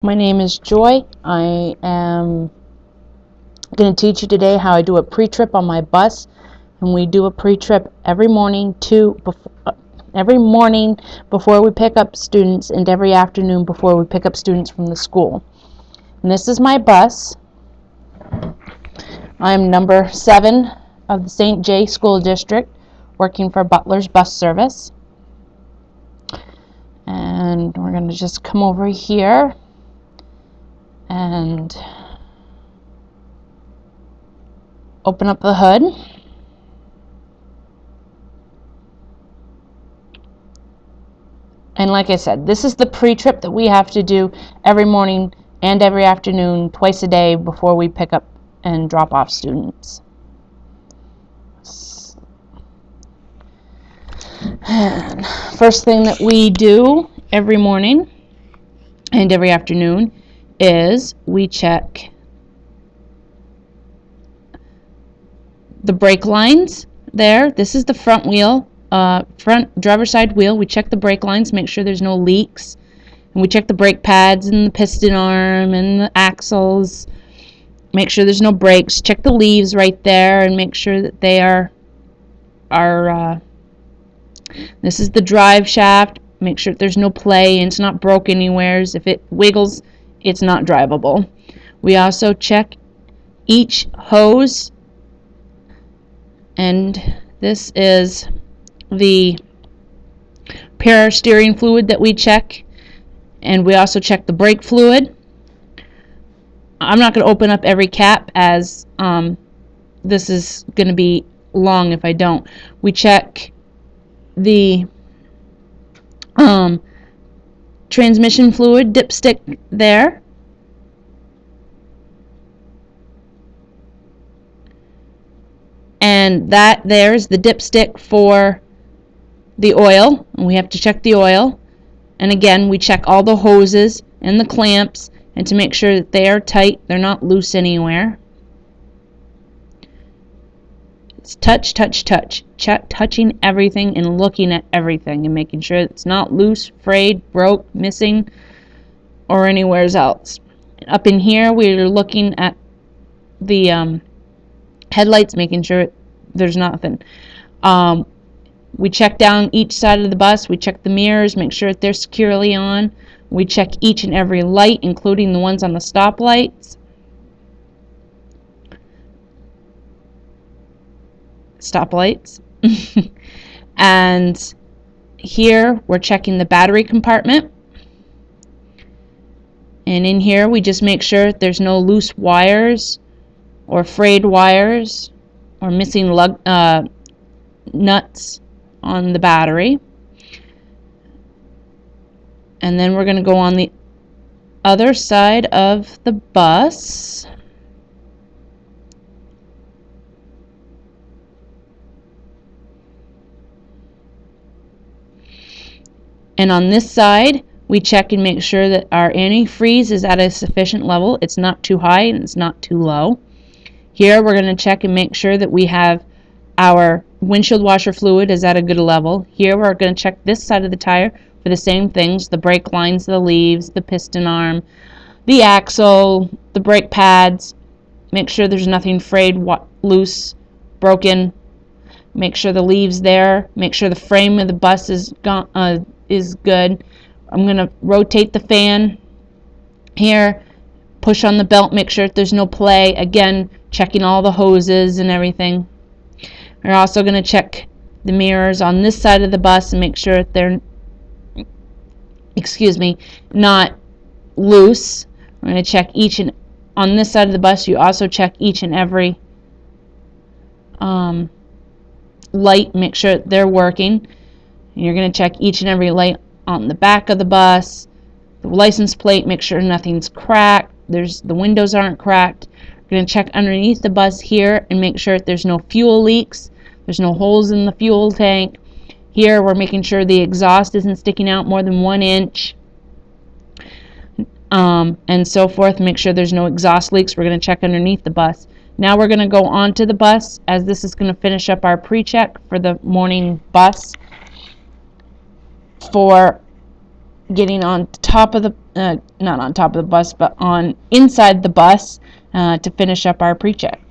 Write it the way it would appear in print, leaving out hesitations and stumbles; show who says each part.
Speaker 1: My name is Joy. I am going to teach you today how I do a pre-trip on my bus. And we do a pre-trip every morning before we pick up students, and every afternoon before we pick up students from the school. And this is my bus. I'm number 7 of the St. J School District, working for Butler's Bus Service. And we're going to just come over here and open up the hood. And like I said, this is the pre-trip that we have to do every morning and every afternoon, twice a day, before we pick up and drop off students. And first thing that we do every morning and every afternoon is we check the brake lines there. This is the front wheel, front driver's side wheel. We check the brake lines, make sure there's no leaks. And we check the brake pads and the piston arm and the axles. Make sure there's no brakes. Check the leaves right there and make sure that they are this is the drive shaft. Make sure there's no play and it's not broke anywhere. If it wiggles, it's not drivable. We also check each hose, and this is the power steering fluid that we check, and we also check the brake fluid. I'm not going to open up every cap, as this is going to be long if I don't. We check the transmission fluid dipstick there. And that there's the dipstick for the oil, and we have to check the oil. And again, we check all the hoses and the clamps, and to make sure that they are tight, they're not loose anywhere. It's touch, touch, touch, touching everything and looking at everything and making sure it's not loose, frayed, broke, missing, or anywhere else. Up in here, we're looking at the headlights, making sure there's nothing. We check down each side of the bus. We check the mirrors, make sure that they're securely on. We check each and every light, including the ones on the stoplights. And here we're checking the battery compartment. And in here we just make sure there's no loose wires or frayed wires or missing nuts on the battery. And then we're going to go on the other side of the bus. And on this side, we check and make sure that our antifreeze is at a sufficient level. It's not too high and it's not too low. Here we're going to check and make sure that we have our windshield washer fluid is at a good level. Here we're going to check this side of the tire for the same things: the brake lines, the leaves, the piston arm, the axle, the brake pads. Make sure there's nothing frayed, loose, broken. Make sure the leaves there. Make sure the frame of the bus is good. I'm going to rotate the fan here, push on the belt, make sure that there's no play. Again, checking all the hoses and everything. We're also going to check the mirrors on this side of the bus and make sure that they're, not loose. We're going to check on this side of the bus, you also check each and every light, make sure that they're working. You're going to check each and every light on the back of the bus, the license plate, make sure nothing's cracked, the windows aren't cracked. We're going to check underneath the bus here and make sure that there's no fuel leaks, there's no holes in the fuel tank. Here we're making sure the exhaust isn't sticking out more than 1 inch, and so forth. Make sure there's no exhaust leaks. We're going to check underneath the bus. Now we're going to go onto the bus, as this is going to finish up our pre-check for the morning bus for getting on top of the not on top of the bus, but on inside the bus to finish up our pre-check.